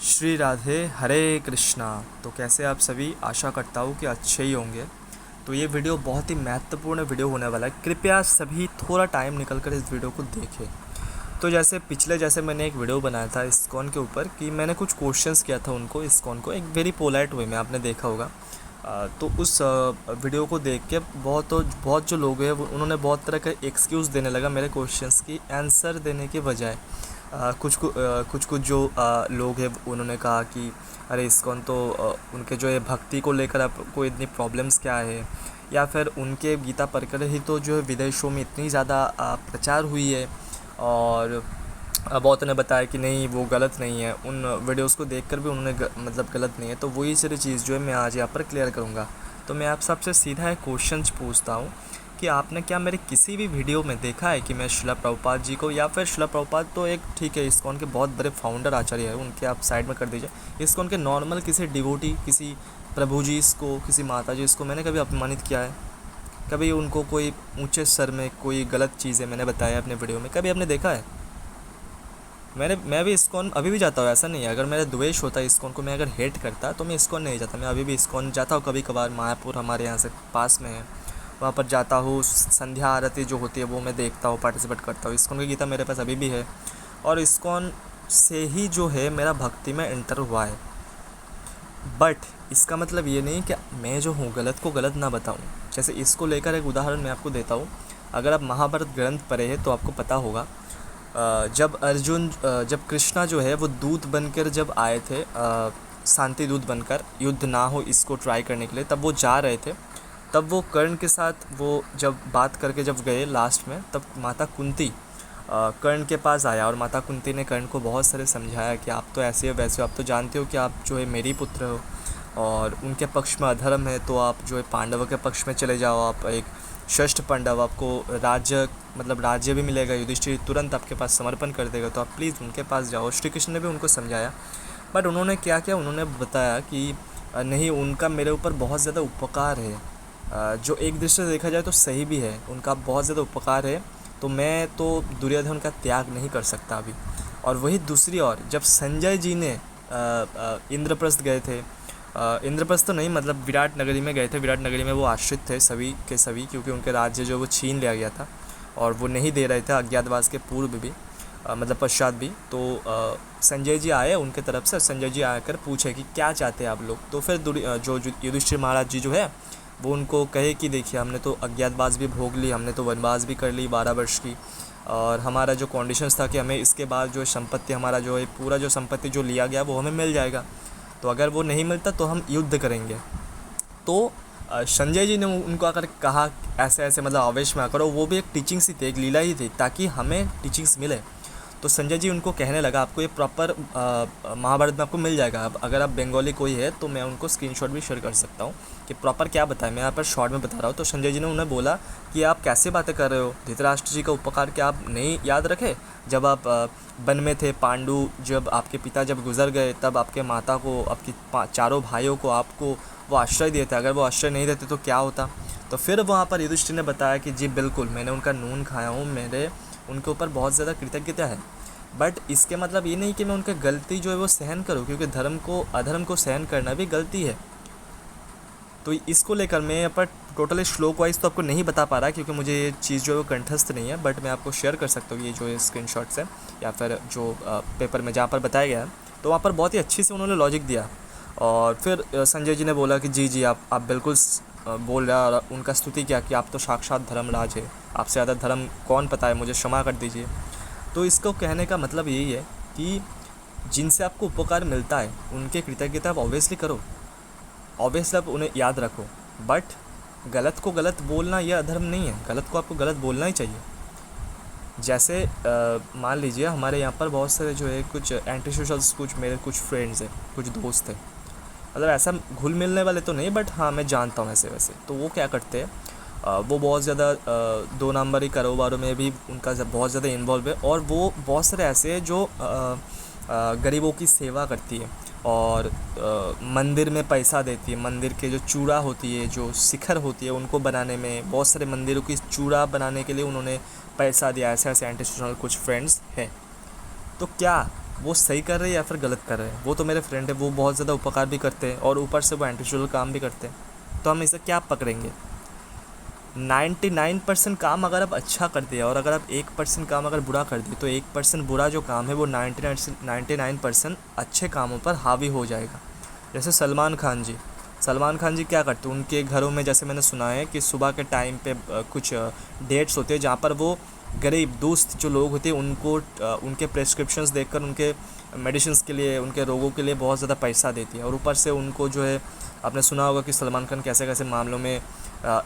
श्री राधे हरे कृष्णा। तो कैसे आप सभी, आशा करता हूँ कि अच्छे ही होंगे। तो ये वीडियो बहुत ही महत्वपूर्ण वीडियो होने वाला है, कृपया सभी थोड़ा टाइम निकल कर इस वीडियो को देखें। तो जैसे मैंने एक वीडियो बनाया था इस्कॉन के ऊपर कि मैंने कुछ क्वेश्चंस किया था उनको, इस्कॉन को एक वेरी पोलाइट वे में, आपने देखा होगा। तो उस वीडियो को देख के बहुत जो लोग हैं उन्होंने बहुत तरह का एक्सक्यूज़ देने लगा मेरे क्वेश्चंस की आंसर देने के बजाय। कुछ जो लोग हैं उन्होंने कहा कि अरे इस्कॉन तो उनके जो है भक्ति को लेकर आपको इतनी प्रॉब्लम्स क्या है, या फिर उनके गीता पढ़कर ही तो जो है विदेशों में इतनी ज़्यादा प्रचार हुई है। और बहुतों ने बताया कि नहीं वो गलत नहीं है, उन वीडियोस को देखकर भी उन्होंने मतलब गलत नहीं है। तो वही सारी चीज़ जो है मैं आज यहाँ पर क्लियर करूँगा। तो मैं आप सबसे सीधा एक क्वेश्चन पूछता हूँ कि आपने क्या मेरे किसी भी वीडियो में देखा है कि मैं शिला प्रभुपाद जी को, या फिर शिला प्रभुपाद तो एक ठीक है इस्कॉन के बहुत बड़े फाउंडर आचार्य है, उनके आप साइड में कर दीजिए। इस्कॉन के नॉर्मल किसी डिवोटी, किसी प्रभु जी इसको, किसी माता जी इसको मैंने कभी अपमानित किया है? कभी उनको कोई ऊंचे स्वर में कोई गलत चीज़ें मैंने बताया अपने वीडियो में, कभी आपने देखा है? मैं भी इस्कॉन अभी भी जाता हूँ, ऐसा नहीं है। अगर मेरा द्वेष होता है इस्कॉन को, मैं अगर हेट करता तो मैं इस्कॉन नहीं जाता। मैं अभी भी इस्कॉन जाता हूँ कभी कभार, मायापुर हमारे यहाँ से पास में है, वहाँ पर जाता हूँ। संध्या आरती जो होती है वो मैं देखता हूँ, पार्टिसिपेट करता हूँ। इस्कॉन की गीता मेरे पास अभी भी है, और इस्कॉन से ही जो है मेरा भक्ति में एंटर हुआ है। बट इसका मतलब ये नहीं कि मैं जो हूँ गलत को गलत ना बताऊँ। जैसे इसको लेकर एक उदाहरण मैं आपको देता हूँ। अगर आप महाभारत ग्रंथ पढ़े हैं तो आपको पता होगा, जब कृष्णा जो है वो दूत बनकर जब आए थे, शांति दूत बनकर, युद्ध ना हो इसको ट्राई करने के लिए, तब वो जा रहे थे। तब वो कर्ण के साथ वो जब बात करके जब गए लास्ट में, तब माता कुंती कर्ण के पास आया, और माता कुंती ने कर्ण को बहुत सारे समझाया कि आप तो ऐसे हो वैसे हो, आप तो जानते हो कि आप जो है मेरी पुत्र हो, और उनके पक्ष में अधर्म है तो आप जो है पांडवों के पक्ष में चले जाओ। आप एक षष्ठ पांडव, आपको राज्य मतलब राज्य भी मिलेगा, युधिष्ठिर तुरंत आपके पास समर्पण कर देगा, तो आप प्लीज़ उनके पास जाओ। श्री कृष्ण ने भी उनको समझाया, बट उन्होंने क्या किया, उन्होंने बताया कि नहीं, उनका मेरे ऊपर बहुत ज़्यादा उपकार है। जो एक दृष्टि से देखा जाए तो सही भी है, उनका बहुत ज़्यादा उपकार है, तो मैं तो दुर्योधन का त्याग नहीं कर सकता अभी। और वही दूसरी ओर जब संजय जी ने इंद्रप्रस्थ गए थे, इंद्रप्रस्थ तो नहीं मतलब विराट नगरी में गए थे। विराट नगरी में वो आश्रित थे सभी के सभी, क्योंकि उनके राज्य जो वो छीन लिया गया था, और वो नहीं दे रहे थे अज्ञातवास के पूर्व भी, मतलब पश्चात भी। तो संजय जी आए उनके तरफ से, संजय जी आकर पूछे कि क्या चाहते हैं आप लोग। तो फिर जो युधिष्ठिर महाराज जी जो है वो उनको कहे कि देखिए, हमने तो अज्ञातवास भी भोग ली, हमने तो वनवास भी कर ली 12 वर्ष की, और हमारा जो कंडीशंस था कि हमें इसके बाद जो संपत्ति, हमारा जो है पूरा जो संपत्ति जो लिया गया वो हमें मिल जाएगा, तो अगर वो नहीं मिलता तो हम युद्ध करेंगे। तो संजय जी ने उनको आकर कहा ऐसे ऐसे, मतलब आवेश में आकर, और वो भी एक टीचिंग सी थी, एक लीला ही थी, ताकि हमें टीचिंग्स मिले। तो संजय जी उनको कहने लगा, आपको ये प्रॉपर महाभारत में आपको मिल जाएगा। अब अगर आप बंगाली कोई है तो मैं उनको स्क्रीनशॉट भी शेयर कर सकता हूँ कि प्रॉपर क्या बताएं, मैं यहाँ पर शॉर्ट में बता रहा हूँ। तो संजय जी ने उन्हें बोला कि आप कैसे बातें कर रहे हो, धृतराष्ट्र जी का उपकार क्या आप नहीं याद रखे? जब आप वन में थे, पांडु जब आपके पिता जब गुजर गए, तब आपके माता को, आपकी चारों भाइयों को, आपको वो आश्रय दिए थे। अगर वो आश्रय नहीं देते तो क्या होता? तो फिर वहाँ पर युधिष्ठिर ने बताया कि जी बिल्कुल, मैंने उनका नून खाया हूँ, मेरे उनके ऊपर बहुत ज़्यादा कृतज्ञता है। बट इसके मतलब ये नहीं कि मैं उनकी गलती जो है वो सहन करूँ, क्योंकि अधर्म को सहन करना भी गलती है। तो इसको लेकर मैं यहाँ पर टोटली श्लोक वाइज तो आपको नहीं बता पा रहा, क्योंकि मुझे ये चीज़ जो है वो कंठस्थ नहीं है, बट मैं आपको शेयर कर सकता हूँ ये जो है स्क्रीनशॉट्स है, या फिर जो पेपर में जहाँ पर बताया गया है। तो वहाँ पर बहुत ही अच्छी से उन्होंने लॉजिक दिया। और फिर संजय जी ने बोला कि जी जी, आप बिल्कुल बोल रहे हैं, और उनका स्तुति किया कि आप तो साक्षात धर्मराज है, आपसे ज़्यादा धर्म कौन पता है, मुझे क्षमा कर दीजिए। तो इसको कहने का मतलब यही है कि जिनसे आपको उपकार मिलता है उनके कृतज्ञता आप ऑब्वियसली करो, ऑब्वियसली आप उन्हें याद रखो। बट गलत को गलत बोलना यह अधर्म नहीं है, गलत को आपको गलत बोलना ही चाहिए। जैसे मान लीजिए हमारे यहाँ पर बहुत सारे जो है कुछ एंटी सोशल्स, कुछ मेरे कुछ फ्रेंड्स हैं, कुछ दोस्त हैं, मतलब ऐसा घुल मिलने वाले तो नहीं, बट हाँ मैं जानता हूँ ऐसे वैसे। तो वो क्या करते हैं, वो बहुत ज़्यादा 2 नंबरी कारोबारों में भी उनका बहुत ज़्यादा इन्वॉल्व है, और वो बहुत सारे ऐसे हैं जो गरीबों की सेवा करती है, और मंदिर में पैसा देती है। मंदिर के जो चूड़ा होती है, जो शिखर होती है, उनको बनाने में, बहुत सारे मंदिरों की चूड़ा बनाने के लिए उन्होंने पैसा दिया। ऐसे ऐसे एंटी सोशल कुछ फ्रेंड्स हैं। तो क्या वो सही कर रहे हैं या फिर गलत कर रहे हैं। वो तो मेरे फ्रेंड है, वो बहुत ज़्यादा उपकार भी करते हैं और ऊपर से वो एंटी काम भी करते हैं, तो हम इसे क्या पकड़ेंगे। 99% काम अगर आप अच्छा कर दिया और अगर आप 1% काम अगर बुरा कर दिए, तो 1% बुरा जो काम है वो 99% अच्छे कामों पर हावी हो जाएगा। जैसे सलमान खान जी क्या करते हैं, उनके घरों में जैसे मैंने सुना है कि सुबह के टाइम पे कुछ डेट्स होते हैं जहाँ पर वो गरीब दोस्त जो लोग होते हैं उनको उनके प्रेस्क्रिप्शंस देखकर उनके मेडिसिन्स के लिए, उनके रोगों के लिए बहुत ज़्यादा पैसा देती है। और ऊपर से उनको जो है, आपने सुना होगा कि सलमान खान कैसे कैसे मामलों में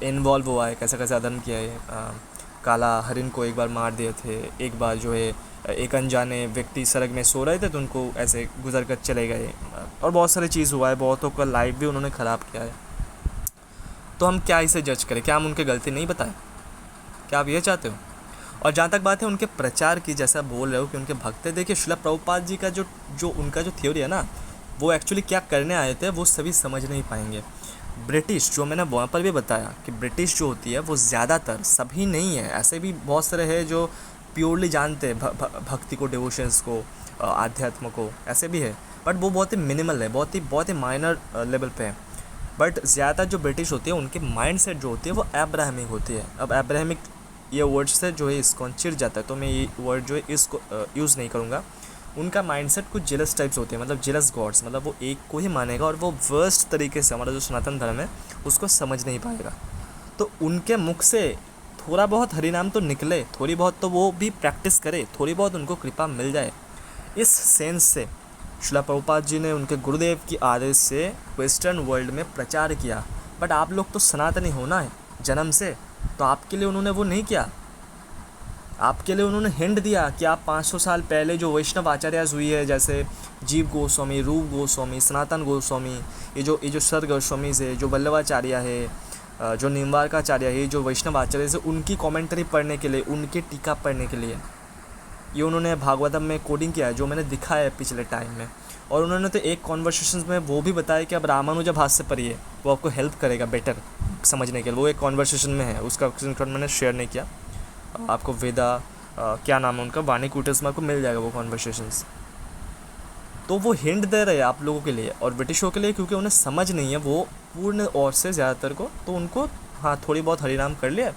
इन्वॉल्व हुआ है, कैसे कैसे अदम किया है। काला हरिन को एक बार मार दिए थे, एक बार जो है एक अनजाने व्यक्ति सड़क में सो रहे थे तो उनको ऐसे गुजर कर चले गए, और बहुत सारी चीज़ हुआ है, बहुतों का लाइफ भी उन्होंने ख़राब किया है। तो हम क्या इसे जज करें, क्या हम उनकी गलती नहीं बताएं? क्या आप ये चाहते हो? और जहाँ तक बात है उनके प्रचार की, जैसा आप बोल रहे हो कि उनके भक्त हैं, देखिए श्रील प्रभुपाद जी का जो उनका जो थ्योरी है ना, वो एक्चुअली क्या करने आए थे वो सभी समझ नहीं पाएंगे। ब्रिटिश, जो मैंने वहाँ पर भी बताया कि ब्रिटिश जो होती है वो ज़्यादातर, सभी नहीं है, ऐसे भी बहुत सारे हैं जो प्योरली जानते हैं भक्ति को, डिवोशंस को, आध्यात्म को, ऐसे भी है, बट वो बहुत ही मिनिमल है, बहुत ही माइनर लेवल पे है। बट ज़्यादातर जो ब्रिटिश होती है उनकी माइंड सेट जो होती है वो अब्राहमिक होती है। अब अब्राहमिक ये वर्ड से जो है इसको चिढ़ जाता है, तो मैं ये वर्ड जो है इसको यूज़ नहीं करूँगा। उनका माइंडसेट कुछ जेलस टाइप्स होते हैं, मतलब जेलस गॉड्स, मतलब वो एक को ही मानेगा और वो वर्स्ट तरीके से हमारा जो सनातन धर्म है उसको समझ नहीं पाएगा। तो उनके मुख से थोड़ा बहुत हरिनाम तो निकले, थोड़ी बहुत तो वो भी प्रैक्टिस करे, थोड़ी बहुत उनको कृपा मिल जाए, इस सेंस से श्रील प्रभुपाद जी ने उनके गुरुदेव की आदेश से वेस्टर्न वर्ल्ड में प्रचार किया। बट आप लोग तो सनातनी होना है जन्म से, तो आपके लिए उन्होंने वो नहीं किया। आपके लिए उन्होंने हिंट दिया कि आप 500 साल पहले जो वैष्णव आचार्य हुई है, जैसे जीव गोस्वामी, रूप गोस्वामी, सनातन गोस्वामी, ये जो सर गोस्वामी है, जो वल्लभाचार्य है, जो निम्बार्काचार्य है, जो वैष्णव आचार्य से, उनकी कमेंट्री पढ़ने के लिए, उनकी टीका पढ़ने के लिए ये उन्होंने भागवतम में कोडिंग किया है, जो मैंने दिखा है पिछले टाइम में। और उन्होंने तो एक कॉन्वर्सेशन में वो भी बताया कि अब रामानुजा भाष्य पढ़िए, वो आपको हेल्प करेगा बेटर समझने के लिए। वो एक कॉन्वर्सेशन में है, उसका स्क्रीनशॉट मैंने शेयर नहीं किया, आपको वेदा क्या नाम है उनका, वाणी कूटस में आपको मिल जाएगा वो कॉन्वर्सेशंस। तो वो हिंट दे रहे हैं आप लोगों के लिए और ब्रिटिशों के लिए, क्योंकि उन्हें समझ नहीं है वो पूर्ण और से ज़्यादातर को, तो उनको हाँ थोड़ी बहुत हरिनाम कर लिया,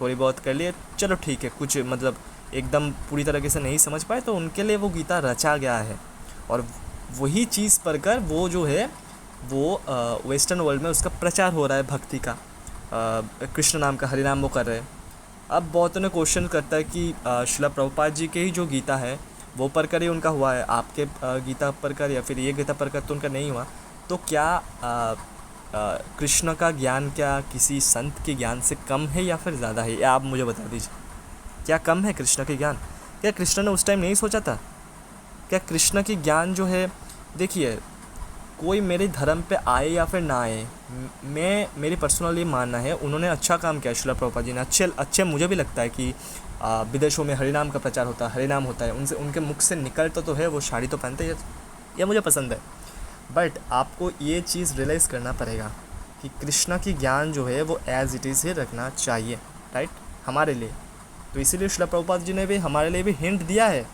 थोड़ी बहुत कर लिए, चलो ठीक है, कुछ मतलब एकदम पूरी तरीके से नहीं समझ पाए, तो उनके लिए वो गीता रचा गया है। और वही चीज़ पढ़कर वो जो है वो वेस्टर्न वर्ल्ड में उसका प्रचार हो रहा है, भक्ति का, कृष्ण नाम का हरिनाम वो कर रहे हैं। अब बहुतों ने क्वेश्चन करता है कि श्रील प्रभुपाद जी के ही जो गीता है वो पढ़कर ही उनका हुआ है, आपके गीता पढ़कर या फिर ये गीता पढ़कर तो उनका नहीं हुआ। तो क्या कृष्ण का ज्ञान क्या किसी संत के ज्ञान से कम है या फिर ज़्यादा है? या आप मुझे बता दीजिए, क्या कम है कृष्ण के ज्ञान? क्या कृष्ण ने उस टाइम नहीं सोचा था? क्या कृष्ण की ज्ञान जो है, देखिए कोई मेरे धर्म पे आए या फिर ना आए, मेरी पर्सनली मानना है उन्होंने अच्छा काम किया श्रील प्रभुपाद जी ने। अच्छे मुझे भी लगता है कि विदेशों में हरिनाम का प्रचार होता है, हरिनाम होता है, उनसे उनके मुख से निकलता तो है, वो साड़ी तो पहनते हैं, यह मुझे पसंद है। बट आपको ये चीज़ रियलाइज़ करना पड़ेगा कि कृष्णा की ज्ञान जो है वो एज़ इट इज़ ही रखना चाहिए, राइट, हमारे लिए। तो इसीलिए श्रील प्रभुपाद जी ने भी हमारे लिए भी हिंट दिया है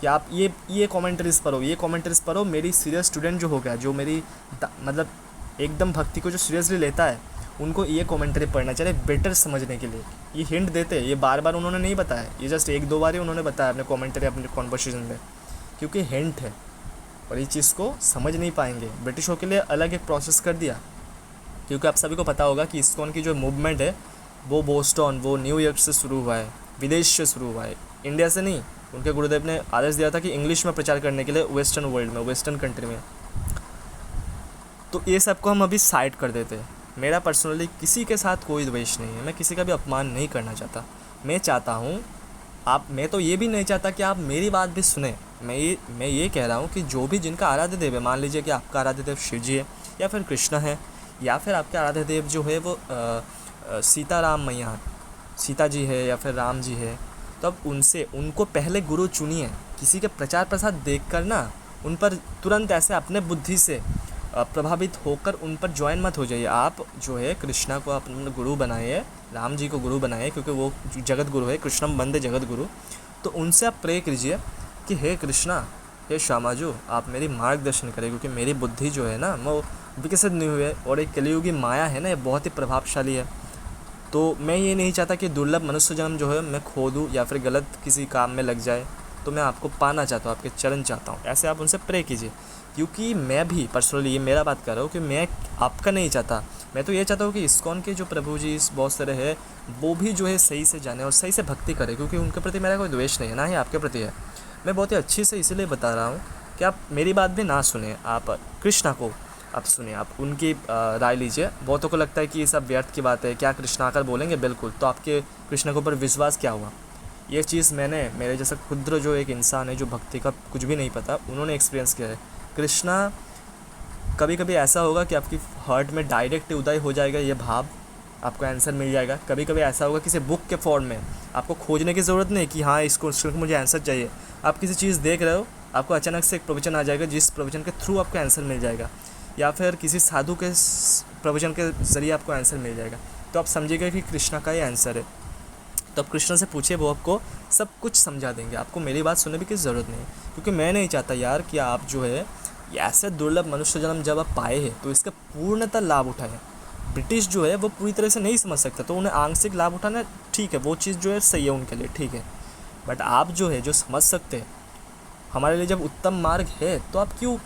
कि आप ये कमेंट्रीज़ पढ़ो, ये कमेंट्रीज़ पढ़ो। मेरी सीरियस स्टूडेंट जो हो गया, जो मेरी मतलब एकदम भक्ति को जो सीरियसली लेता है, उनको ये कमेंट्री पढ़ना चाहिए बेटर समझने के लिए। ये हिंट देते हैं, ये बार बार उन्होंने नहीं बताया, ये जस्ट एक दो बार ही उन्होंने बताया अपने कमेंट्री, अपने कॉन्वर्सेशन में, क्योंकि हिंट है और ये चीज़ को समझ नहीं पाएंगे। ब्रिटिशों के लिए अलग एक प्रोसेस कर दिया, क्योंकि आप सभी को पता होगा कि इस्कॉन की जो मूवमेंट है वो बोस्टन, वो न्यूयॉर्क से शुरू हुआ है, विदेश से शुरू हुआ है, इंडिया से नहीं। उनके गुरुदेव ने आदेश दिया था कि इंग्लिश में प्रचार करने के लिए वेस्टर्न वर्ल्ड में, वेस्टर्न कंट्री में। तो ये सब को हम अभी साइड कर देते हैं। मेरा पर्सनली किसी के साथ कोई द्वेष नहीं है, मैं किसी का भी अपमान नहीं करना चाहता। मैं चाहता हूँ मैं तो ये भी नहीं चाहता कि आप मेरी बात भी सुने। मैं ये कह रहा हूँ कि जो भी जिनका आराध्य देव है, मान लीजिए कि आपका आराध्य देव शिव जी है या फिर कृष्ण है, या फिर आपके आराध्य देव जो है वो सीताराम मैया, सीता जी है या फिर राम जी है, तो अब उनको पहले गुरु चुनिए। किसी के प्रचार प्रसार देख कर ना उन पर तुरंत ऐसे अपने बुद्धि से प्रभावित होकर उन पर ज्वाइन मत हो जाइए। आप जो है कृष्णा को अपना गुरु बनाइए, राम जी को गुरु बनाइए, क्योंकि वो जगत गुरु है, कृष्णम वंदे जगत गुरु। तो उनसे आप प्रे कीजिए कि हे कृष्णा, हे श्यामाजू, आप मेरी मार्गदर्शन करें, क्योंकि मेरी बुद्धि जो है ना वो विकसित नहीं हुई है, और एक कलियुगी माया है ना, ये बहुत ही प्रभावशाली है। तो मैं ये नहीं चाहता कि दुर्लभ मनुष्य जन्म जो है मैं खो दूँ या फिर गलत किसी काम में लग जाए। तो मैं आपको पाना चाहता हूँ, आपके चरण चाहता हूँ। ऐसे आप उनसे प्रे कीजिए, क्योंकि मैं भी पर्सनली, ये मेरा बात कर रहा हूँ कि मैं आपका नहीं चाहता। मैं तो ये चाहता हूँ कि इस्कॉन के जो प्रभु जी बहुत सारे हैं वो भी जो है सही से जाने और सही से भक्ति करें, क्योंकि उनके प्रति मेरा कोई द्वेष नहीं है, ना ही आपके प्रति है। मैं बहुत ही अच्छी से इसीलिए बता रहा हूँ कि आप मेरी बात भी ना सुने, आप कृष्णा को आप सुनिए, आप उनकी राय लीजिए। बहुतों को लगता है कि ये सब व्यर्थ की बात है, क्या कृष्णा आकर बोलेंगे, बिल्कुल, तो आपके कृष्णा के ऊपर विश्वास क्या हुआ? ये चीज़ मैंने, मेरे जैसा क्षुद्र जो एक इंसान है जो भक्ति का कुछ भी नहीं पता, उन्होंने एक्सपीरियंस किया है। कृष्णा कभी कभी ऐसा होगा कि आपकी हार्ट में डायरेक्ट उदय हो जाएगा ये भाव, आपको आंसर मिल जाएगा। कभी कभी ऐसा होगा किसी बुक के फॉर्म में, आपको खोजने की ज़रूरत नहीं कि हाँ इसको मुझे आंसर चाहिए। आप किसी चीज़ देख रहे हो, आपको अचानक से एक प्रवचन आ जाएगा जिस प्रवचन के थ्रू आपको आंसर मिल जाएगा, या फिर किसी साधु के प्रवचन के ज़रिए आपको आंसर मिल जाएगा। तो आप समझिएगा कि कृष्णा का ये आंसर है। तो आप कृष्ण से पूछिए, वो आपको सब कुछ समझा देंगे, आपको मेरी बात सुनने की ज़रूरत नहीं है। क्योंकि मैं नहीं चाहता यार कि आप जो है ऐसे दुर्लभ मनुष्य जन्म जब आप पाए हैं तो इसका पूर्णतः लाभ उठाएं। ब्रिटिश जो है वो पूरी तरह से नहीं समझ सकता, तो उन्हें आंशिक लाभ उठाना ठीक है, वो चीज़ जो है सही है उनके लिए, ठीक है। बट आप जो है जो समझ सकते हैं, हमारे लिए जब उत्तम मार्ग है तो आप क्यों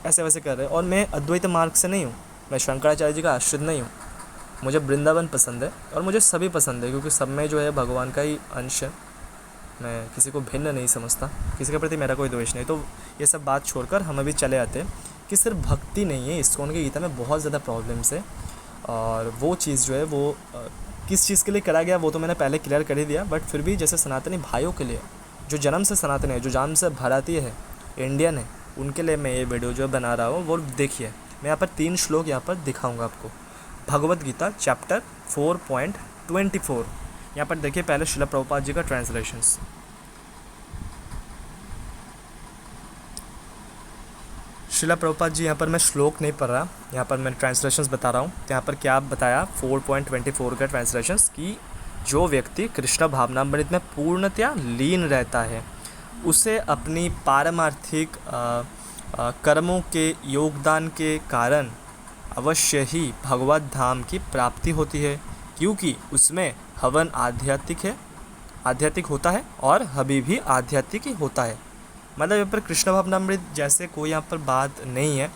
ऐसे वैसे कर रहे हैं? और मैं अद्वैत मार्ग से नहीं हूँ, मैं शंकराचार्य जी का आश्रित नहीं हूँ। मुझे वृंदावन पसंद है और मुझे सभी पसंद है, क्योंकि सब में जो है भगवान का ही अंश है। मैं किसी को भिन्न नहीं समझता, किसी के प्रति मेरा कोई द्वेष नहीं। तो ये सब बात छोड़कर हम अभी चले आते हैं कि सिर्फ भक्ति नहीं है, इस्कॉन की गीता में बहुत ज़्यादा प्रॉब्लम्स है। और वो चीज़ जो है वो किस चीज़ के लिए करा गया वो तो मैंने पहले क्लियर कर ही दिया। बट फिर भी जैसे सनातनी भाइयों के लिए जो जन्म से सनातन है, जो जन्म से भारतीय है, इंडियन है, उनके लिए मैं ये वीडियो जो बना रहा हूँ। वो देखिए, मैं यहाँ पर 3 श्लोक यहाँ पर दिखाऊँगा आपको। भगवत गीता चैप्टर 4.24, यहाँ पर देखिए पहले शिला प्रभुपाद जी का ट्रांसलेशंस। शिला प्रभुपाद जी, यहाँ पर मैं श्लोक नहीं पढ़ रहा, यहाँ पर मैं ट्रांसलेशंस बता रहा हूँ। तो यहाँ पर क्या बताया 4.24 का ट्रांसलेशंस कि जो व्यक्ति कृष्ण भावनामृत में पूर्णतया लीन रहता है उसे अपनी पारमार्थिक कर्मों के योगदान के कारण अवश्य ही भगवत धाम की प्राप्ति होती है, क्योंकि उसमें हवन आध्यात्मिक होता है और हबी भी आध्यात्मिक ही होता है। मतलब यहाँ पर कृष्ण भावनामृत जैसे कोई यहाँ पर बात नहीं है,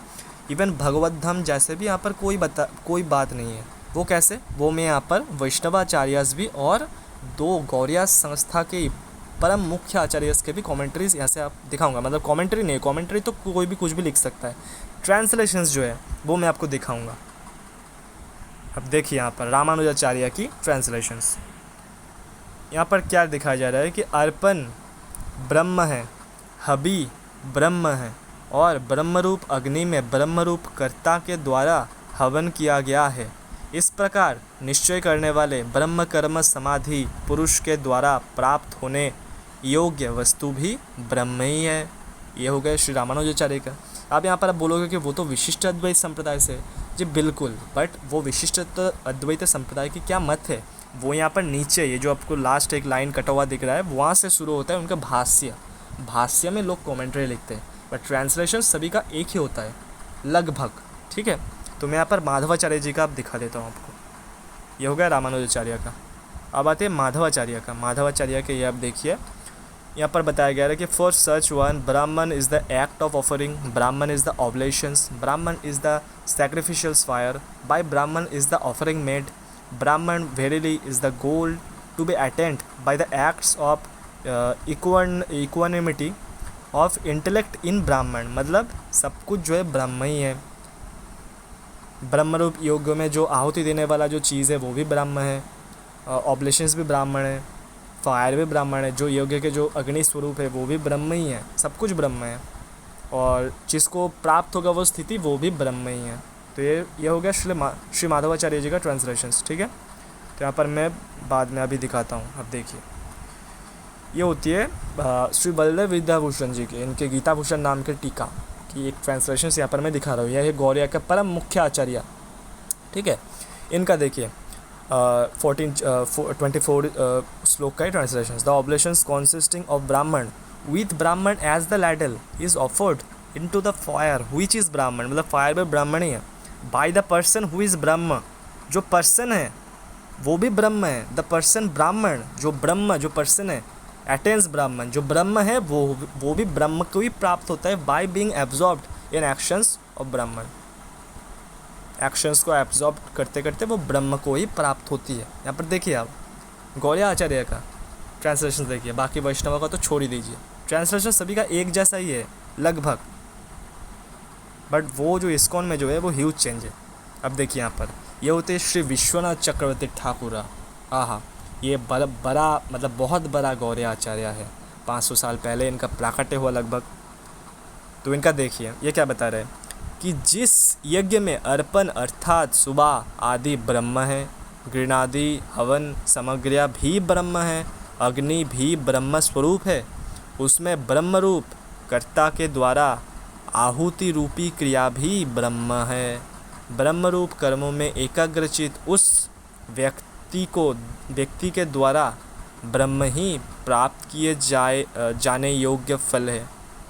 इवन भगवत धाम जैसे भी यहाँ पर कोई बात नहीं है। वो कैसे? वो मैं यहाँ पर वैष्णवाचार्यस भी और 2 गौड़िया संस्था के परम मुख्य आचार्यस के भी कमेंट्रीज यहाँ से आप दिखाऊंगा। मतलब कमेंट्री नहीं, कमेंट्री तो कोई भी कुछ भी लिख सकता है, ट्रांसलेशंस जो है वो मैं आपको दिखाऊंगा। अब देखिए यहाँ पर रामानुजाचार्य की ट्रांसलेशंस। यहाँ पर क्या दिखाया जा रहा है कि अर्पण ब्रह्म है, हबी ब्रह्म है, और ब्रह्मरूप अग्नि में ब्रह्मरूप कर्ता के द्वारा हवन किया गया है। इस प्रकार निश्चय करने वाले ब्रह्म कर्म समाधि पुरुष के द्वारा प्राप्त होने योग्य वस्तु भी ब्रह्म ही है। ये हो गया श्री रामानुजाचार्य का। अब यहाँ पर आप बोलोगे कि वो तो विशिष्ट अद्वैत संप्रदाय से, जी बिल्कुल, बट वो विशिष्ट अद्वैत संप्रदाय की क्या मत है वो यहाँ पर नीचे, ये जो आपको लास्ट एक लाइन कटा हुआ दिख रहा है, वहाँ से शुरू होता है उनका भाष्य में लोग कमेंट्री लिखते हैं, बट ट्रांसलेशन सभी का एक ही होता है लगभग, ठीक है। तो मैं यहाँ पर माधवाचार्य जी का आप दिखा देता हूँ आपको। ये हो गया रामानुजाचार्य का। अब आते हैं माधवाचार्य का। माधवाचार्य के ये आप देखिए, यहाँ पर बताया गया है कि for such one Brahman is the act of offering, Brahman is the oblations, Brahman is the sacrificial fire, by Brahman is the offering made, Brahman verily is the goal to be attend by the acts of equanimity of intellect in Brahman. मतलब सब कुछ जो है ब्रह्म ही है। ब्रह्मरूप योग में जो आहुति देने वाला जो चीज़ है वो भी ब्रह्म है, ऑब्लेशंस भी ब्राह्मण है, फायर भी ब्राह्मण है, जो यज्ञ के जो अग्नि स्वरूप है वो भी ब्रह्म ही है, सब कुछ ब्रह्म है, और जिसको प्राप्त होगा वो स्थिति वो भी ब्रह्म ही है। तो ये हो गया श्री माधवाचार्य जी का ट्रांसलेशंस, ठीक है। तो यहाँ पर मैं बाद में अभी दिखाता हूँ। अब देखिए, ये होती है श्री बल्लभ विद्याभूषण जी के, इनके गीता भूषण नाम के टीका की एक ट्रांसलेशन यहाँ पर मैं दिखा रहा हूँ। यह है गौड़िया का परम मुख्य आचार्य, ठीक है। इनका देखिए 24 श्लोक का translation. The oblations consisting of Brahman with Brahman as the ladle is offered into the fire which is Brahman, मतलब फायर में ब्राह्मण ही है, by the person who is Brahm, जो पर्सन है वो भी ब्रह्म है, द पर्सन ब्राह्मण, जो ब्रह्म जो पर्सन है, अटेन्स ब्राह्मण, जो ब्रह्म है वो भी ब्रह्म को ही प्राप्त होता है by being absorbed in actions of ब्राह्मण, एक्शंस को एब्जॉर्ब करते करते वो ब्रह्म को ही प्राप्त होती है। यहाँ पर देखिए आप गौड़िय आचार्य का ट्रांसलेशन देखिए, बाकी वैष्णव का तो छोड़ ही दीजिए, ट्रांसलेशन सभी का एक जैसा ही है लगभग, बट वो जो इस्कॉन में जो है वो ह्यूज चेंज है। अब देखिए यहाँ पर ये होते श्री विश्वनाथ चक्रवर्ती ठाकुर, आहा, ये बड़ा मतलब बहुत बड़ा गौड़िय आचार्य है, 500 साल पहले इनका प्राकट्य हुआ लगभग। तो इनका देखिए ये क्या बता रहे हैं कि जिस यज्ञ में अर्पण अर्थात सुबह आदि ब्रह्म है, गृणादि हवन सामग्रियाँ भी ब्रह्म है, अग्नि भी ब्रह्म स्वरूप है, उसमें ब्रह्म रूप कर्ता के द्वारा आहुति रूपी क्रिया भी ब्रह्म है। ब्रह्म रूप कर्मों में एकाग्रचित उस व्यक्ति के द्वारा ब्रह्म ही प्राप्त किए जाने योग्य फल है,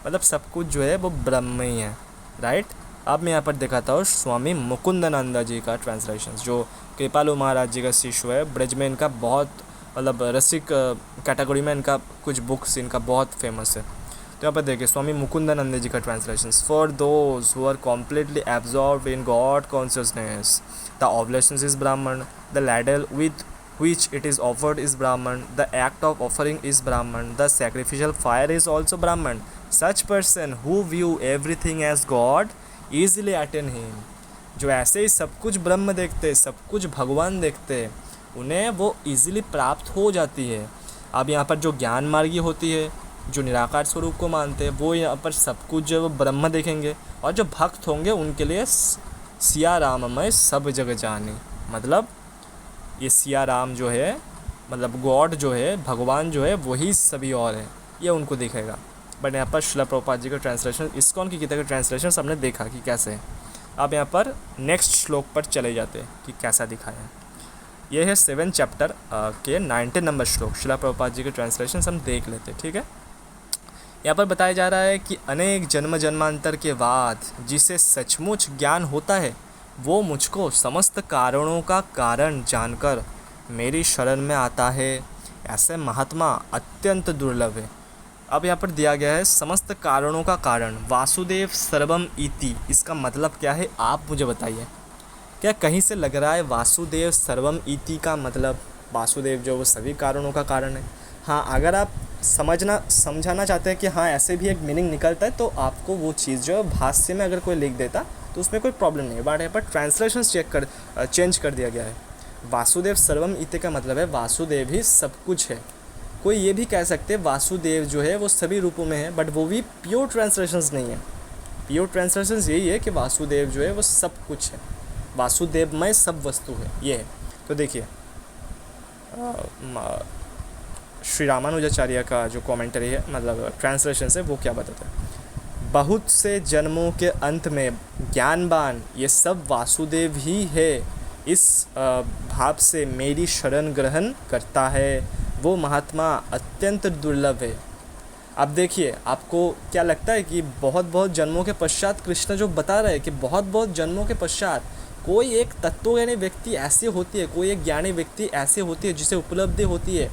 मतलब सब कुछ जो है वो ब्रह्म ही है, राइट। अब मैं यहाँ पर दिखाता हूँ स्वामी मुकुंदानंद जी का ट्रांसलेशन, जो कृपालु महाराज जी का शिष्य है, ब्रज में इनका बहुत मतलब रसिक कैटेगरी में इनका कुछ बुक्स इनका बहुत फेमस है। तो यहाँ पर देखिए स्वामी मुकुंदानंद जी का translation, for those who are completely absorbed in God consciousness the oblations is Brahman, the ladle with which it is offered is Brahman, the act of offering is Brahman, the sacrificial fire is also Brahman. Such person who view everything as God easily attain him. जो ऐसे ही सब कुछ ब्रह्म देखते, सब कुछ भगवान देखते, उन्हें वो इजीली प्राप्त हो जाती है। अब यहाँ पर जो ज्ञान मार्गी होती है, जो निराकार स्वरूप को मानते हैं, वो यहाँ पर सब कुछ जो ब्रह्म देखेंगे, और जो भक्त होंगे उनके लिए सिया राममय सब जग जाने, मतलब ये सिया राम जो है मतलब गॉड जो है, भगवान जो है वही सभी और है, ये उनको दिखेगा। बट यहाँ पर श्रील प्रभुपाद जी का ट्रांसलेशन, इस्कॉन की किताब का ट्रांसलेशन हमने देखा कि कैसे है। अब यहाँ पर नेक्स्ट श्लोक पर चले जाते हैं कि कैसा दिखाया है। ये है 7 चैप्टर के 19 नंबर श्लोक, श्रील प्रभुपाद जी के ट्रांसलेशन हम देख लेते हैं, ठीक है। यहाँ पर बताया जा रहा है कि अनेक जन्म जन्मांतर के बाद जिसे सचमुच ज्ञान होता है, वो मुझको समस्त कारणों का कारण जानकर मेरी शरण में आता है, ऐसे महात्मा अत्यंत दुर्लभ है। अब यहाँ पर दिया गया है समस्त कारणों का कारण, वासुदेव सर्वम इति, इसका मतलब क्या है आप मुझे बताइए। क्या कहीं से लग रहा है वासुदेव सर्वम इति का मतलब वासुदेव जो वो सभी कारणों का कारण है? हाँ, अगर आप समझाना चाहते हैं कि हाँ ऐसे भी एक मीनिंग निकलता है, तो आपको वो चीज़ जो है भाष्य में अगर कोई लिख देता तो उसमें कोई प्रॉब्लम नहीं है, बट यहाँ पर ट्रांसलेशन चेंज कर दिया गया है। वासुदेव सर्वम इति का मतलब है वासुदेव ही सब कुछ है। कोई ये भी कह सकते हैं वासुदेव जो है वो सभी रूपों में है, बट वो भी प्योर ट्रांसलेशंस नहीं है। प्योर ट्रांसलेशंस यही है कि वासुदेव जो है वो सब कुछ है, वासुदेवमय सब वस्तु है, ये है। तो देखिए श्री रामानुजाचार्य का जो कमेंटरी है, मतलब ट्रांसलेशन है, वो क्या बताता है, बहुत से जन्मों के अंत में ज्ञानवान ये सब वासुदेव ही है, इस भाव से मेरी शरण ग्रहण करता है, वो महात्मा अत्यंत दुर्लभ है। अब देखिए आपको क्या लगता है कि बहुत जन्मों के पश्चात कृष्ण जो बता रहे हैं कि बहुत जन्मों के पश्चात कोई एक तत्वज्ञानी व्यक्ति ऐसी होती है, कोई एक ज्ञानी व्यक्ति ऐसे होती है जिसे उपलब्धि होती है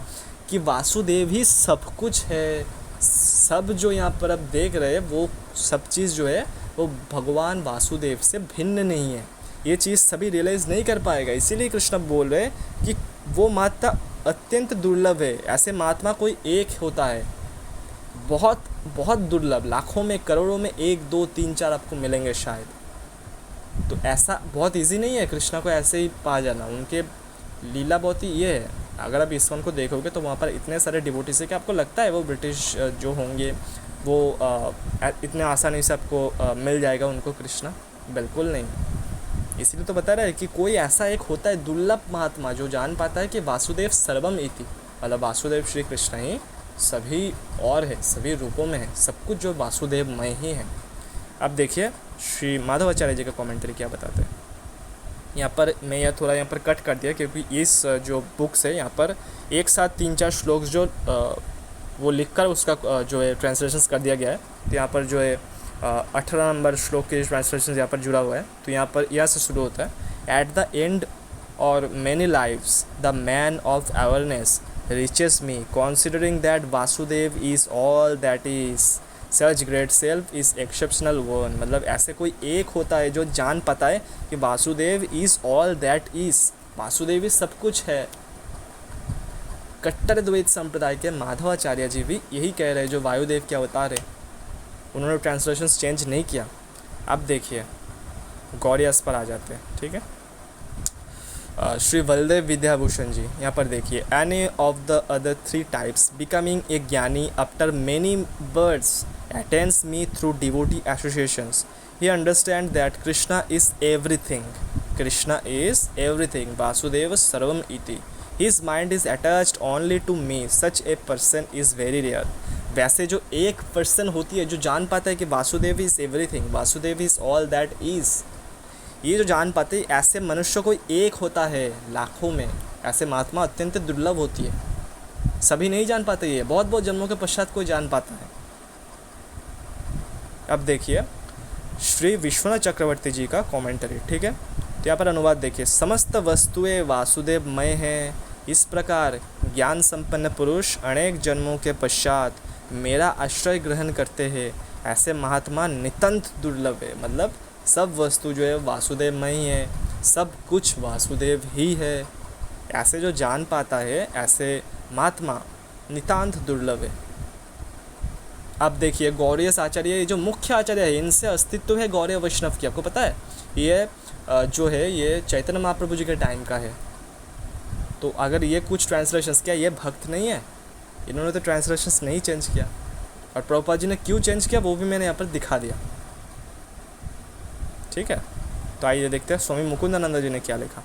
कि वासुदेव ही सब कुछ है, सब जो यहाँ पर आप देख रहे हैं वो सब चीज़ जो है वो भगवान वासुदेव से भिन्न नहीं है। ये चीज़ सभी रियलाइज़ नहीं कर पाएगा, इसीलिए कृष्ण बोल रहे हैं कि वो महात्मा अत्यंत दुर्लभ है। ऐसे महात्मा कोई एक होता है, बहुत दुर्लभ, लाखों में करोड़ों में 1 2 3 4 आपको मिलेंगे शायद। तो ऐसा बहुत इजी नहीं है कृष्णा को ऐसे ही पा जाना, उनके लीला बहुत ही ये है। अगर आप इस्कॉन को देखोगे तो वहाँ पर इतने सारे डिवोटीज है कि आपको लगता है वो ब्रिटिश जो होंगे वो इतने आसानी से आपको मिल जाएगा उनको कृष्णा, बिल्कुल नहीं। इसीलिए तो बता रहा है कि कोई ऐसा एक होता है दुर्लभ महात्मा जो जान पाता है कि वासुदेव सर्वम इति, मतलब वासुदेव श्री कृष्ण ही सभी और है, सभी रूपों में है, सब कुछ जो वासुदेवमय ही है। अब देखिए श्री माधवाचार्य जी का कमेंट्री क्या बताते हैं। यहाँ पर मैं यह थोड़ा यहाँ पर कट कर दिया क्योंकि इस जो बुक्स है यहाँ पर एक साथ 3-4 श्लोक जो वो लिखकर उसका जो है ट्रांसलेशन कर दिया गया है। तो यहाँ पर जो है 18 नंबर श्लोक के ट्रांसलेशन यहाँ पर जुड़ा हुआ है। तो यहाँ पर यह से शुरू होता है, एट द एंड और many lives the man of awareness reaches me considering that Vasudev is all that is such great self is exceptional one. मतलब ऐसे कोई एक होता है जो जान पाता है कि Vasudev is all that is, Vasudev is सब कुछ है। कट्टर द्वैत संप्रदाय के माधवाचार्य जी भी यही कह रहे हैं जो वायुदेव के अवतार है। उन्होंने ट्रांसलेशंस चेंज नहीं किया। अब देखिए गौरियस पर आ जाते हैं, ठीक है। श्री बलदेव विद्याभूषण जी यहाँ पर देखिए, any of the other 3 types becoming a gyani after many births attends me through devotee associations, he understand that Krishna is everything, Krishna is everything, Vasudev सर्वम इति, his mind is attached only to me, such a person is very rare. वैसे जो एक person होती है जो जान पाता है कि Vasudev is everything, Vasudev is all that is, ये जो जान पाते हैं ऐसे मनुष्य कोई एक होता है लाखों में। ऐसे महात्मा अत्यंत दुर्लभ होती है, सभी नहीं जान पाते, ये बहुत बहुत जन्मों के पश्चात कोई जान पाता है। अब देखिए श्री विश्वनाथ चक्रवर्ती जी का कमेंटरी, ठीक है। तो यहाँ पर अनुवाद देखिए, समस्त वस्तुएं वासुदेवमय हैं, इस प्रकार ज्ञान संपन्न पुरुष अनेक जन्मों के पश्चात मेरा आश्रय ग्रहण करते हैं, ऐसे महात्मा नितांत दुर्लभ है। मतलब सब वस्तु जो है वासुदेवमय ही है, सब कुछ वासुदेव ही है, ऐसे जो जान पाता है ऐसे महात्मा नितांत दुर्लभ है। अब देखिए गौड़ीय आचार्य, ये जो मुख्य आचार्य है इनसे अस्तित्व है गौड़ीय वैष्णव की, आपको पता है। ये जो है ये चैतन्य महाप्रभु जी के टाइम का है। तो अगर ये कुछ ट्रांसलेशंस, क्या ये भक्त नहीं है? इन्होंने तो ट्रांसलेशंस नहीं चेंज किया, और प्रभुपाद जी ने क्यों चेंज किया वो भी मैंने यहाँ पर दिखा दिया, ठीक है। तो आइए देखते हैं स्वामी मुकुंदानंद जी ने क्या लिखा।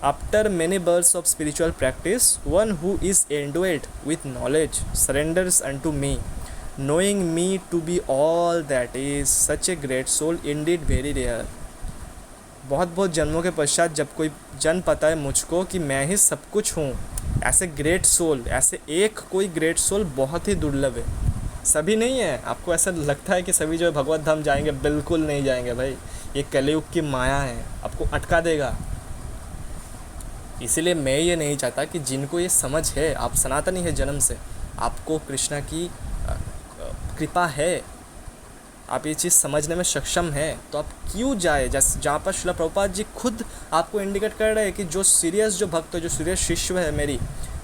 After many births of spiritual practice one who is endowed with knowledge surrenders unto me, knowing me to be all that is such a great soul indeed very rare। बहुत बहुत जन्मों के पश्चात जब कोई जन पाता है मुझको कि मैं ही सब कुछ हूँ, ऐसे ग्रेट सोल, ऐसे एक कोई ग्रेट सोल बहुत ही दुर्लभ है। सभी नहीं है। आपको ऐसा लगता है कि सभी जो है भगवत धाम जाएंगे, बिल्कुल नहीं जाएंगे भाई। ये कलयुग की माया है, आपको अटका देगा। इसीलिए मैं ये नहीं चाहता कि जिनको ये समझ है, आप सनातनी है जन्म से, आपको कृष्णा की कृपा है, आप ये चीज़ समझने में सक्षम है, तो आप क्यों जाए जहाँ पर श्रील प्रभुपाद जी खुद आपको इंडिकेट कर रहे हैं कि जो सीरियस जो भक्त है, जो सीरियस शिष्य है मेरी,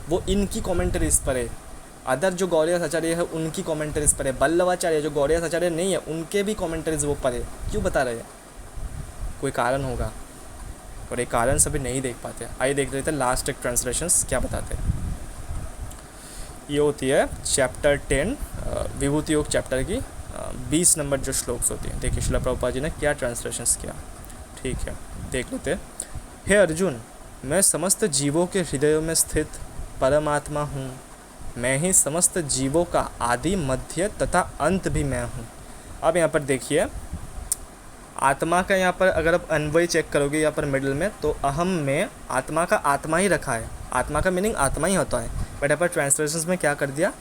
वो इनकी कमेंटरीज पर है। अदर जो गौड़ीय आचार्य है उनकी कमेंटरीज पर है। बल्लवाचार्य जो गौड़ीय आचार्य नहीं है उनके भी कमेंटरीज वो पर है। क्यों बता रहे हैं? कोई कारण होगा, और एक कारण सभी नहीं देख पाते। आइए देख लेते हैं लास्ट एक ट्रांसलेशंस क्या बताते हैं। ये होती है चैप्टर 10 विभूति योग चैप्टर की 20 नंबर जो श्लोक्स होती हैं। देखिए श्रील प्रभुपाद जी ने क्या ट्रांसलेशंस किया, ठीक है, देख लेते हैं। हे अर्जुन, मैं समस्त जीवों के हृदयों में स्थित परमात्मा हूँ। मैं ही समस्त जीवों का आदि, मध्य तथा अंत भी मैं हूँ। अब यहाँ पर देखिए आत्मा का, यहाँ पर अगर आप अन्वय चेक करोगे यहाँ पर मिडिल में, तो अहम में आत्मा का आत्मा ही रखा है। आत्मा का मीनिंग आत्मा ही होता है, बट यहाँ पर ट्रांसलेशंस में क्या कर दिया,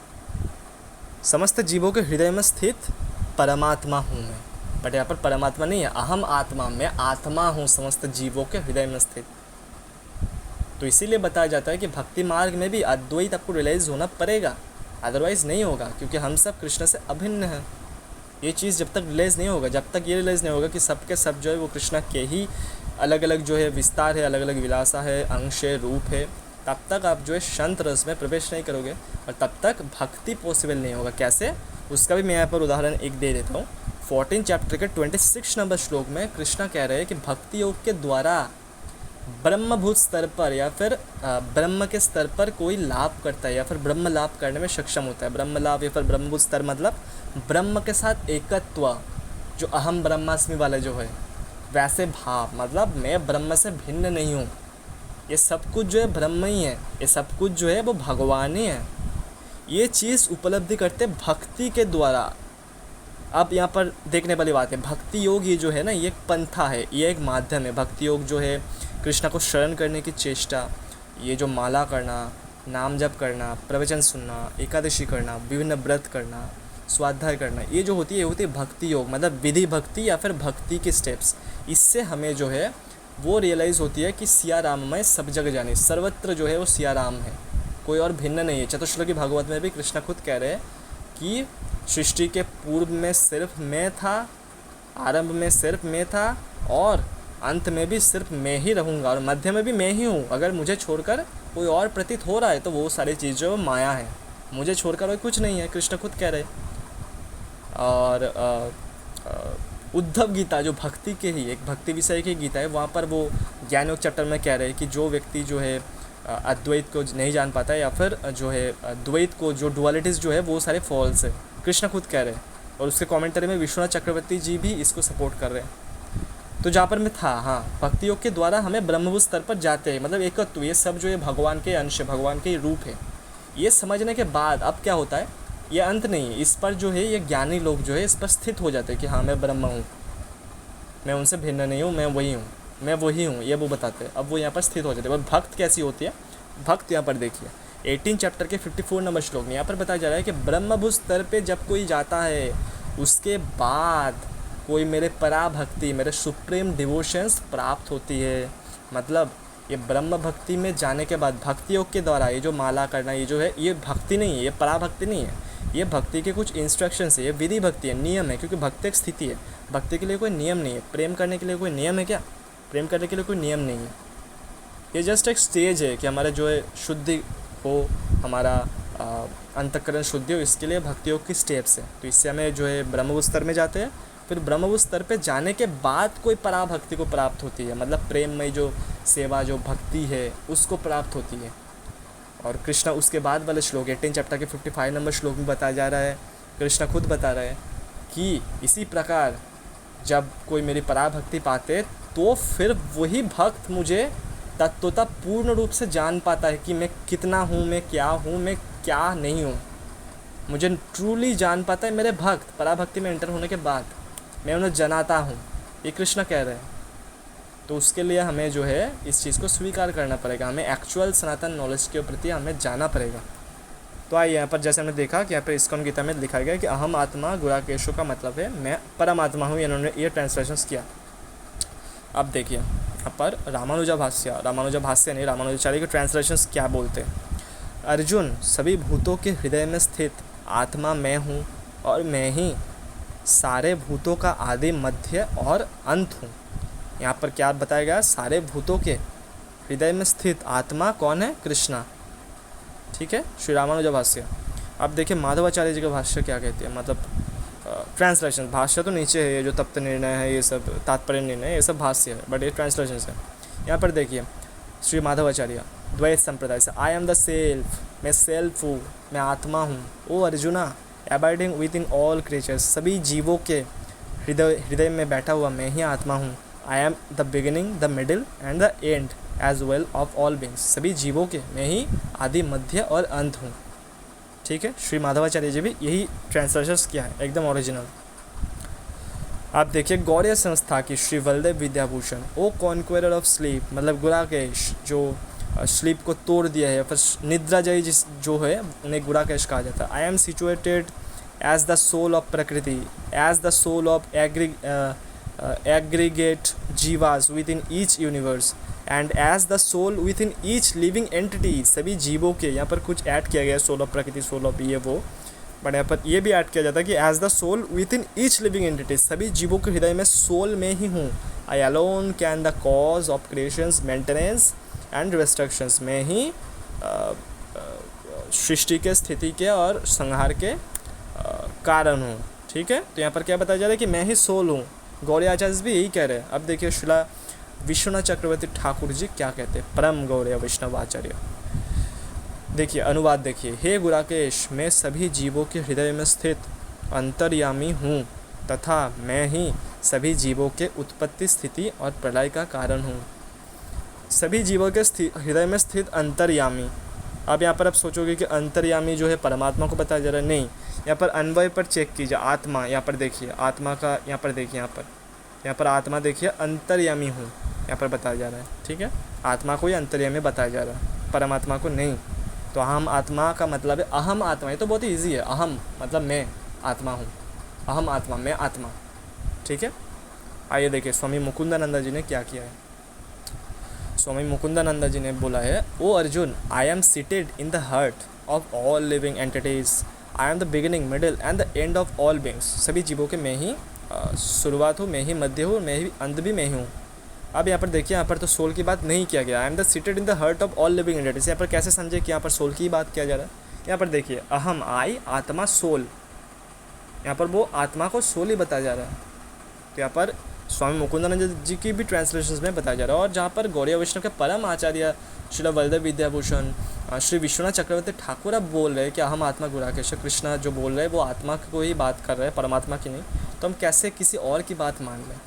समस्त जीवों के हृदय में स्थित परमात्मा हूँ मैं। बट यहाँ पर परमात्मा नहीं है, अहम आत्मा, मैं आत्मा हूँ समस्त जीवों के हृदय में स्थित। तो इसीलिए बताया जाता है कि भक्ति मार्ग में भी अद्वैत आपको रियलाइज़ होना पड़ेगा, अदरवाइज़ नहीं होगा, क्योंकि हम सब कृष्ण से अभिन्न हैं। ये चीज़ जब तक रियलाइज़ नहीं होगा, जब तक ये रियलाइज़ नहीं होगा कि सबके सब जो है वो कृष्ण के ही अलग अलग जो है विस्तार है, अलग अलग विलासा है, अंश है, रूप है, तब तक आप जो है संत रस में प्रवेश नहीं करोगे, और तब तक भक्ति पॉसिबल नहीं होगा। कैसे, उसका भी मैं यहाँ पर उदाहरण एक दे देता हूँ। 14 चैप्टर के 26 नंबर श्लोक में कृष्णा कह रहे हैं कि भक्ति योग के द्वारा ब्रह्मभूत स्तर पर या फिर ब्रह्म के स्तर पर कोई लाभ करता है, या फिर ब्रह्म लाभ करने में सक्षम होता है। ब्रह्म लाभ या फिर ब्रह्मभूत स्तर मतलब ब्रह्म के साथ एकत्व, जो अहम ब्रह्मास्मि वाले जो है वैसे भाव, मतलब मैं ब्रह्म से भिन्न नहीं हूँ, ये सब कुछ जो है ब्रह्म ही है, ये सब कुछ जो है वो भगवान ही है। ये चीज़ उपलब्धि करते भक्ति के द्वारा। अब यहाँ पर देखने वाली बात है, भक्ति योग ये जो है ना, ये एक पंथा है, ये एक माध्यम है। भक्ति योग जो है कृष्ण को शरण करने की चेष्टा, ये जो माला करना, नाम जप करना, प्रवचन सुनना, एकादशी करना, विभिन्न व्रत करना, स्वाध्याय करना, ये जो होती है ये होती है भक्ति योग, मतलब विधि भक्ति या फिर भक्ति के स्टेप्स। इससे हमें जो है वो रियलाइज़ होती है कि सिया राममय सब जग जाने, सर्वत्र जो है वो सिया राम है, कोई और भिन्न नहीं है। चतुश्लोकी भागवत में भी कृष्ण खुद कह रहे हैं कि सृष्टि के पूर्व में सिर्फ मैं था, आरंभ में सिर्फ मैं था, और अंत में भी सिर्फ मैं ही रहूँगा, और मध्य में भी मैं ही हूँ। अगर मुझे छोड़कर कोई और प्रतीत हो रहा है तो वो सारी चीज़ जो माया है, मुझे छोड़कर और कुछ नहीं है, कृष्ण खुद कह रहे। और उद्धव गीता जो भक्ति के ही एक भक्ति विषय की गीता है, वहाँ पर वो ज्ञान योग चैप्टर में कह रहे हैं कि जो व्यक्ति जो है अद्वैत को नहीं जान पाता है, या फिर जो है द्वैत को, जो डुअलिटीज़ जो है वो सारे फॉल्स है, कृष्ण खुद कह रहे हैं। और उसके कमेंटरी में विश्वनाथ चक्रवर्ती जी भी इसको सपोर्ट कर रहे हैं। तो जहाँ पर मैं था, हाँ, भक्ति योग के द्वारा हमें ब्रह्मभूत स्तर पर जाते हैं, मतलब एकत्व, ये सब जो है भगवान के अंश, भगवान के रूप है। ये समझने के बाद अब क्या होता है, ये अंत नहीं है, इस पर जो है ये ज्ञानी लोग जो है इस पर स्थित हो जाते हैं कि हाँ मैं ब्रह्म हूँ, मैं उनसे भिन्न नहीं हूँ, मैं वही हूँ, मैं वही हूँ, ये वो बताते हैं। अब वो यहाँ पर स्थित हो जाते हैं। और भक्त कैसी होती है, भक्त यहाँ पर देखिए 18 चैप्टर के 54 नंबर श्लोक में यहाँ पर बताया जा रहा है कि ब्रह्मभूत स्तर पे जब कोई जाता है, उसके बाद कोई मेरे पराभक्ति, मेरे सुप्रीम डिवोशंस प्राप्त होती है। मतलब ये ब्रह्म भक्ति में जाने के बाद, भक्ति योग के द्वारा ये जो माला करना, ये जो है ये भक्ति नहीं है, ये पराभक्ति नहीं है, ये भक्ति के कुछ इंस्ट्रक्शंस है, ये विधि भक्ति है, नियम है। क्योंकि भक्ति एक स्थिति है, भक्ति के लिए कोई नियम नहीं है। प्रेम करने के लिए कोई नियम है क्या? प्रेम करने के लिए कोई नियम नहीं है। ये जस्ट एक स्टेज है कि हमारे जो है शुद्धि हो, हमारा अंतःकरण शुद्धि हो, इसके लिए भक्ति योग की स्टेप्स है। तो इससे हमें जो है ब्रह्मभूत स्तर में जाते हैं, फिर ब्रह्मभूत स्तर पे जाने के बाद कोई पराभक्ति को प्राप्त होती है, मतलब प्रेममय जो सेवा, जो भक्ति है उसको प्राप्त होती है। और कृष्ण उसके बाद वाले श्लोक 18 चैप्टर के 55 नंबर श्लोक में बताया जा रहा है, कृष्ण खुद बता रहे हैं कि इसी प्रकार जब कोई मेरी पराभक्ति पाते तो फिर वही भक्त मुझे तत्वतः पूर्ण रूप से जान पाता है कि मैं कितना हूँ, मैं क्या नहीं हूँ। मुझे ट्रूली जान पाता है मेरे भक्त, पराभक्ति में एंटर होने के बाद मैं उन्हें जनाता हूँ, ये कृष्ण कह रहे हैं। तो उसके लिए हमें जो है इस चीज़ को स्वीकार करना पड़ेगा, हमें एक्चुअल सनातन नॉलेज के प्रति हमें जाना पड़ेगा। तो आइए यहाँ पर जैसे हमने देखा कि यहाँ पर इस्कॉन गीता में लिखा गया कि अहम आत्मा गुणाकेशो का मतलब है मैं परमात्मा हूँ, इन्होंने ये ट्रांसलेशन किया। अब देखिए यहाँ पर रामानुजा भाष्य नहीं, रामानुजाचार्य के ट्रांसलेशन क्या बोलते हैं। अर्जुन, सभी भूतों के हृदय में स्थित आत्मा मैं हूँ, और मैं ही सारे भूतों का आदि, मध्य और अंत हूँ। यहाँ पर क्या बताया गया, सारे भूतों के हृदय में स्थित आत्मा कौन है? कृष्णा। ठीक है, श्री रामानुजा भाष्य। अब देखिए माधवाचार्य जी का भाष्य क्या कहते हैं, मतलब ट्रांसलेशन। भाष्य तो नीचे है, ये जो तप्त निर्णय है, ये सब तात्पर्य निर्णय, ये सब भाष्य है, बट ये ट्रांसलेशन है। यहाँ पर देखिए श्री माधवाचार्य द्वैत संप्रदाय से, आई एम द सेल्फ, मैं सेल्फ हूँ, मैं आत्मा हूँ। O Arjuna, abiding within all creatures, सभी जीवों के हृदय में बैठा हुआ मैं ही आत्मा हूँ। I am the beginning, the middle and the end as well of all beings, सभी जीवों के मैं ही आदि, मध्य और अंत हूँ। ठीक है, श्री माधवाचार्य जी भी यही ट्रांसलेशन किया है, एकदम ओरिजिनल। आप देखिए गौड़िया संस्था की श्री बलदेव विद्याभूषण, ओ कॉन्क्वेरर ऑफ स्लीप, मतलब गुड़ाकेश जो स्लीप को तोड़ दिया है, फिर निद्रा जय जिस जो है उन्हें गुड़ाकेश कहा जाता है। I am situated as the soul of prakriti, as the soul of aggregate jivas within each universe and as the soul within each living entity, सभी जीवों के, यहाँ पर कुछ ऐड किया गया है, सोल ऑफ प्रकृति, सोल ऑफ ये वो, बट यहाँ पर ये भी ऐड किया जाता है कि as the soul within each living entity, सभी जीवों के हृदय में सोल में ही हूँ। I alone can the cause of creations, maintenance and destructions, मैं ही सृष्टि के, स्थिति के और संहार के कारण हूँ। ठीक है, तो यहाँ पर क्या बताया जा रहा है कि मैं ही सोल हूँ। गौड़िया आचार्य भी यही कह रहे हैं। अब देखिए शिला विश्वनाथ चक्रवर्ती ठाकुर जी क्या कहते हैं, परम गौड़िया वैष्णव आचार्य। देखिए अनुवाद देखिए, हे गुराकेश, मैं सभी जीवों के हृदय में स्थित अंतर्यामी हूँ तथा मैं ही सभी जीवों के उत्पत्ति, स्थिति और प्रलय का कारण हूँ। सभी जीवों के हृदय में स्थित अंतर्यामी। अब यहाँ पर आप सोचोगे कि अंतर्यामी जो है परमात्मा को बताया जा रहा है, नहीं। यहाँ पर अन्वय पर चेक कीजिए, आत्मा, यहाँ पर देखिए आत्मा का, यहाँ पर देखिए, यहाँ पर आत्मा देखिए, अंतर्यामी हूँ यहाँ पर बताया जा रहा है। ठीक है, आत्मा को ही अंतर्यामी बताया जा रहा है, परमात्मा को नहीं। तो अहम आत्मा का मतलब है अहम आत्मा, ये तो बहुत ही ईजी है। अहम मतलब मैं आत्मा हूँ, अहम आत्मा, मैं आत्मा। ठीक है, आइए देखिए स्वामी मुकुंदानंद जी ने क्या किया है। स्वामी मुकुंदानंद जी ने बोला है, O Arjun, I am seated in the heart of all living entities, I am the beginning middle and the end of all beings. सभी जीवों के मैं ही शुरुआत हूँ, मैं ही मध्य हूँ, मैं ही अंत भी मैं हूँ। अब यहाँ पर देखिए, यहाँ पर तो सोल की बात नहीं किया गया। आई am the seated in the heart of all living entities. यहाँ पर कैसे समझे कि यहाँ पर सोल की बात किया जा रहा है। यहाँ पर देखिए, अहम, आई, आत्मा, सोल, यहाँ पर वो आत्मा को सोल ही बताया जा रहा है। तो यहाँ पर स्वामी मुकुंदानंद जी की भी ट्रांसलेशन में बताया जा रहा है। और जहाँ पर गौड़िया वैष्णव के परम आचार्य श्री वल्लभ विद्याभूषण श्री विश्वनाथ चक्रवर्ती ठाकुर अब बोल रहे हैं कि अहम आत्मा गुणाकेश, कृष्णा जो बोल रहे हैं वो आत्मा को ही बात कर रहे हैं, परमात्मा की नहीं। तो हम कैसे किसी और की बात मान लें।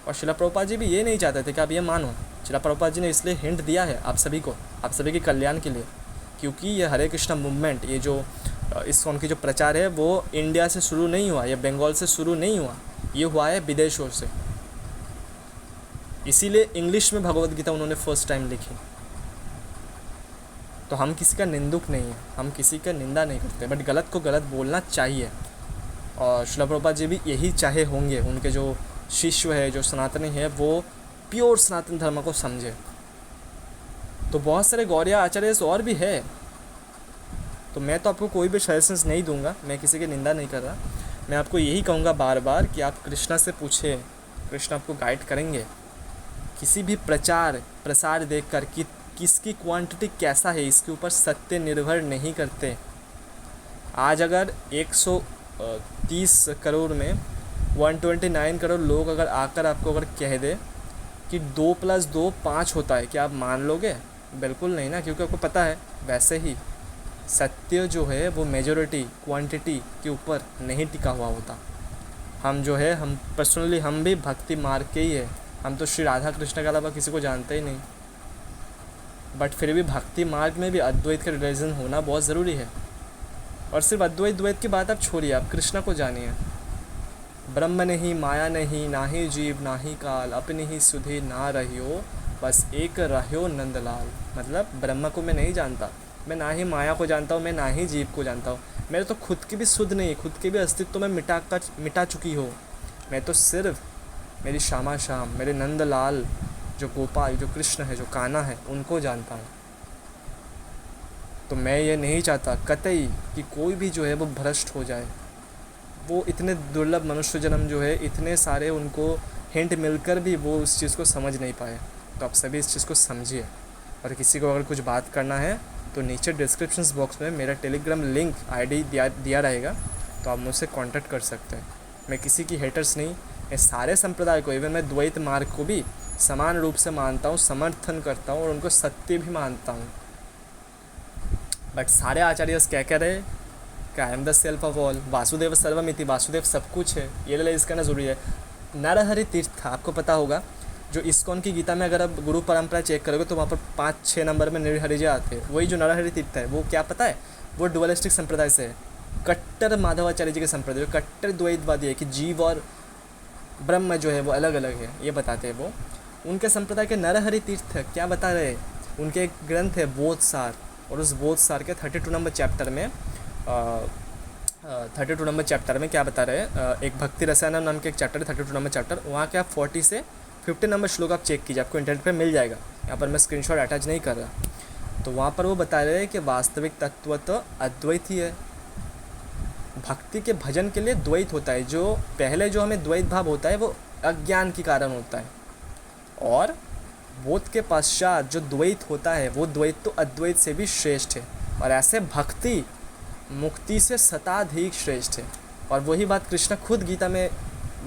और शिला प्रभुपाद जी भी ये नहीं चाहते थे कि आप ये मानो। शिला प्रभुपाद जी ने इसलिए हिंट दिया है आप सभी को, आप सभी के कल्याण के लिए, क्योंकि ये हरे कृष्णा मूवमेंट, ये जो इस्कॉन की जो प्रचार है वो इंडिया से शुरू नहीं हुआ, ये बंगाल से शुरू नहीं हुआ, ये हुआ है विदेशों से। इसीलिए इंग्लिश में भगवद गीता उन्होंने फर्स्ट टाइम लिखी। तो हम किसी का निंदुक नहीं है, हम किसी का निंदा नहीं करते, बट गलत को गलत बोलना चाहिए। और शिला प्रभुपाद जी भी यही चाहे होंगे, उनके जो शिष्य है, जो सनातनी है, वो प्योर सनातन धर्म को समझे। तो बहुत सारे गौड़िया आचार्य और भी है। तो मैं तो आपको कोई भी सजेशंस नहीं दूंगा, मैं किसी की निंदा नहीं कर रहा। मैं आपको यही कहूँगा बार बार कि आप कृष्णा से पूछे, कृष्ण आपको गाइड करेंगे। किसी भी प्रचार प्रसार देखकर कि किसकी क्वांटिटी कैसा है, इसके ऊपर सत्य निर्भर नहीं करते। आज अगर 130 करोड़ में 129 करोड़ लोग अगर आकर आपको अगर कह दे कि 2 + 2 5 होता है, क्या आप मान लोगे? बिल्कुल नहीं ना, क्योंकि आपको पता है वैसे ही सत्य जो है वो मेजॉरिटी क्वांटिटी के ऊपर नहीं टिका हुआ होता। हम जो है, हम पर्सनली हम भी भक्ति मार्ग के ही है, हम तो श्री राधा कृष्ण के अलावा किसी को जानते ही नहीं। बट फिर भी भक्ति मार्ग में भी अद्वैत का रिलेशन होना बहुत ज़रूरी है। और सिर्फ द्वैत की बात आप छोड़िए, आप कृष्ण को जानिए। ब्रह्म नहीं, माया नहीं, ना ही जीव ना ही काल, अपनी ही सुधि ना रहियो, बस एक रहियो नंदलाल। मतलब ब्रह्म को मैं नहीं जानता, मैं ना ही माया को जानता हूँ, मैं ना ही जीव को जानता हूँ। मेरे तो खुद की भी सुध नहीं, खुद के भी अस्तित्व में मिटा चुकी हो। मैं तो सिर्फ मेरी श्यामा श्याम, मेरे नंदलाल जो गोपाल, जो कृष्ण है, जो कान्हा है, उनको जानता हूँ। तो मैं ये नहीं चाहता कतई कि कोई भी जो है वो भ्रष्ट हो जाए। वो इतने दुर्लभ मनुष्य जन्म जो है, इतने सारे उनको हिंट मिलकर भी वो उस चीज़ को समझ नहीं पाए। तो आप सभी इस चीज़ को समझिए। और किसी को अगर कुछ बात करना है तो नीचे डिस्क्रिप्शन बॉक्स में मेरा टेलीग्राम लिंक आईडी दिया रहेगा, तो आप मुझसे कांटेक्ट कर सकते हैं। मैं किसी की हेटर्स नहीं, मैं सारे संप्रदाय को, इवन मैं द्वैत मार्ग को भी समान रूप से मानता हूँ, समर्थन करता हूँ और उनको सत्य भी मानता हूँ। बट सारे आचार्यस क्या कह रहे हैं कि I am the self of all, Vasudev सर्वमिति, वासुदेव सब कुछ है, ये रियलाइज़ करना ज़रूरी है। नरहरि तीर्थ, आपको पता होगा जो इस्कॉन की गीता में अगर आप गुरु परंपरा चेक करोगे तो वहाँ पर 5-6 नंबर में नरहरि जी आते हैं। वही जो नरहरि तीर्थ है वो क्या पता है, वो डुअलिस्टिक संप्रदाय से है। कट्टर माधवाचार्य जी के संप्रदाय, जो कट्टर द्वैतवादी है कि जीव और ब्रह्म जो है वो अलग अलग है, ये बताते हैं वो। उनके संप्रदाय के नरहरि तीर्थ क्या बता रहे हैं, उनके एक ग्रंथ है बोधसार, और उस बोधसार के 32 नंबर चैप्टर में 32 नंबर चैप्टर में क्या बता रहे हैं, एक भक्ति रसायन नाम के एक चैप्टर है 32 नंबर चैप्टर, वहाँ के आप 40 से 50 नंबर श्लोक आप चेक कीजिए, आपको इंटरनेट पे मिल जाएगा। यहाँ पर मैं स्क्रीनशॉट अटैच नहीं कर रहा। तो वहाँ पर वो बता रहे हैं कि वास्तविक तत्व तो अद्वैत ही है। भक्ति के भजन के लिए द्वैत होता है। जो पहले जो हमें द्वैत भाव होता है वो अज्ञान के कारण होता है, और बोध के पश्चात जो द्वैत होता है वो द्वैत तो अद्वैत से भी श्रेष्ठ है। और ऐसे भक्ति मुक्ति से शताधिक श्रेष्ठ है। और वही बात कृष्ण खुद गीता में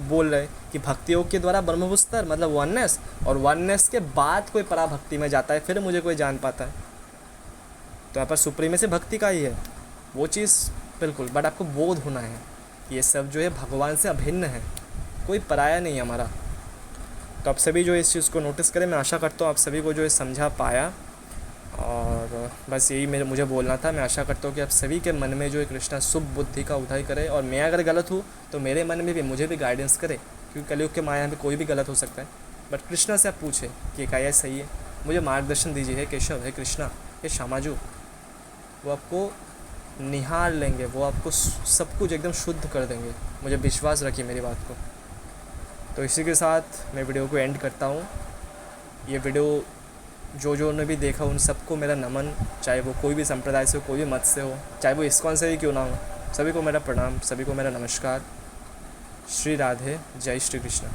बोल रहे कि भक्ति योग के द्वारा ब्रह्मविस्तर मतलब वननेस, और वननेस के बाद कोई पराभक्ति में जाता है, फिर मुझे कोई जान पाता है। तो यहाँ पर सुप्रीमेसी भक्ति का ही है वो चीज़, बिल्कुल। बट आपको बोध होना है ये सब जो है भगवान से अभिन्न है, कोई पराया नहीं है हमारा। तो आप सभी जो इस चीज़ को नोटिस करें, मैं आशा करता हूँ आप सभी को जो है समझा पाया। और बस यही मुझे बोलना था। मैं आशा करता हूँ कि आप सभी के मन में जो है कृष्णा शुभ बुद्धि का उदय करे, और मैं अगर गलत हूँ तो मेरे मन में भी मुझे भी गाइडेंस करे, क्योंकि कलयुग के माया में कोई भी गलत हो सकता है। बट कृष्णा से आप पूछे कि क्या यह सही है, मुझे मार्गदर्शन दीजिए। हे केशव, हे कृष्णा, हे श्यामाजू। वो आपको निहार लेंगे, वो आपको सब कुछ एकदम शुद्ध कर देंगे। मुझे विश्वास रखिए मेरी बात को। तो इसी के साथ मैं वीडियो को एंड करता हूँ। ये वीडियो जो ने भी देखा उन सबको मेरा नमन, चाहे वो कोई भी संप्रदाय से हो, कोई भी मत से हो, चाहे वो इस्कॉन से ही क्यों ना हो, सभी को मेरा प्रणाम, सभी को मेरा नमस्कार। श्री राधे, जय श्री कृष्ण।